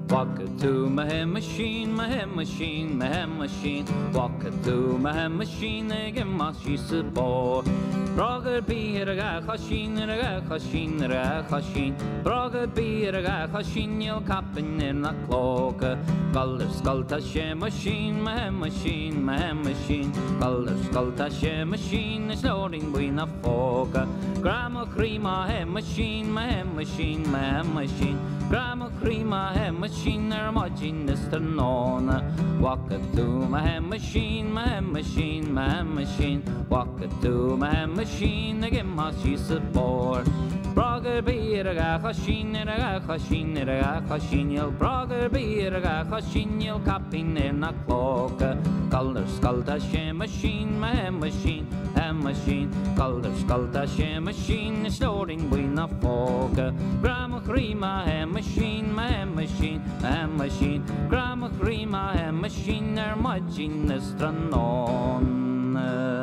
Walk it to my hem machine, my hem machine, my hem machine. Walk it to my hem machine, again my she's a boy. Brogger be a guy hashing, a guy hashing, a guy hashing. Brogger be a guy hashing, you'll capping in a cloak. Color sculta she machine, my hem machine, my hem machine. Color sculta she machine, is loading with a fork. Grandma cream, my hem machine, my hem machine, my hem machine. Grandma cream, my hem machine, her machine is the non. Walk it to my hem machine, my hem machine, my hem machine. Walk it to my hem machine, again my she's a board. Brogger be a guy hashing, a guy hashing, a guy hashing. You'll brogger be a guy hashing, you'll capping in a cloak. Color sculta she machine, my hem machine, hem machine. Color sculta she machine, is loading with a fork. Grandma cream, my hem machine, my hem machine, my hem machine. Grandma cream, my hem machine, her machine is the non.